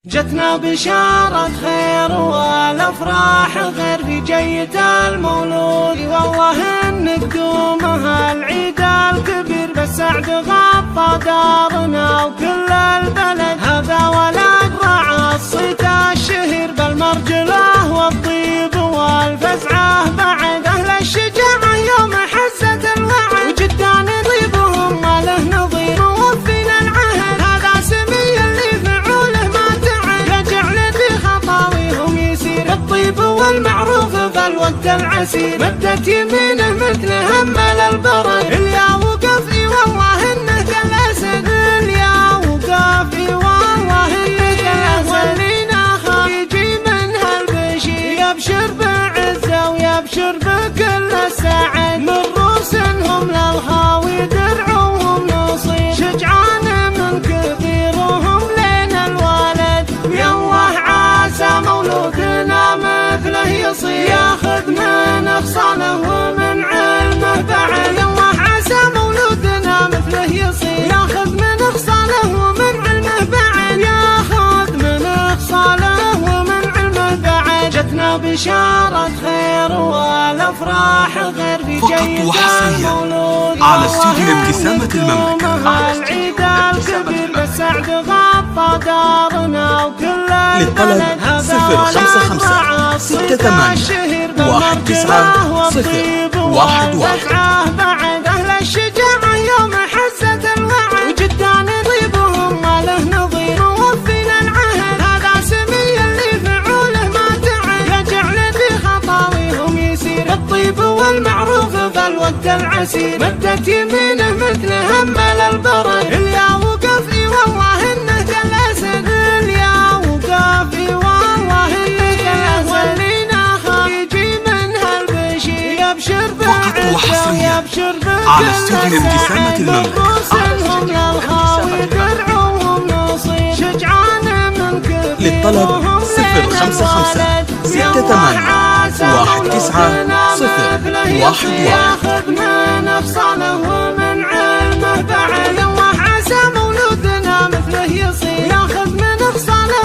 جتنا بشارة خير والأفراح غير في جية المولود، والله إن قدومها العيد الكبير بالسعد غطى دارنا وكل البلد. هذا والأقرع الصيت الشهير بالمرجلة والطيب والفزعة بعد أهل الشجاعة يوم حزة الوعد، وجدان طيبهم ما له نظير ووفينا العهد. هذا سمي اللي فعوله ما تعد يجعل في خطاويهم يسير الطيب والمعروف بالوقت العسير. مدت يمينه مثل همل البرد اليا وقفي والله انه كالاسد، اليا وقفي والله انه كالاسد. ولينا يجي من هالبشير يبشر بعزه ويبشر بكل السعد، من رؤوسهم للخاوي درعوهم نصير، شجعان من كبيرهم لين الوالد. يالله عسى مولودنا مثله يصير ياخذ من اخصاله ومن علمه بعد. يالله عسى مولودنا مثله يصير ياخذ من اخصاله ومن علمه بعد، ياخذ من اخصاله ومن علمه بعد. جتنا بشارة خير والافراح غير في جيد المولود، على استوديو ابتسامة المملكة. العيد الكبير بالسعد غطى دارنا وكل للطلب 055 68 19 بعد أهل الشجاعة يوم حزة الوعد، وجدان طيبهم ما له نظير ووفينا العهد. هذا سمي اللي فعوله ما تعد يجعل في خطاويهم يسير الطيب والمعروف بالوقت العسير. مدت يمينه مثل همل البرد اليا وقفي والله انه كالاسد، اليا وقفي والله انه كالاسد. ولينا يجي من هالبشير يبشر بعزه ويبشر على استوديو ابتسامة المملكة. للخاوي درعوهم نصير، شجعان من كبيرهم للطلب 055 68 19 ياخذ من افصاله ومن علمه بعد. الله عسى مولودنا مثله يصير ياخذ من افصاله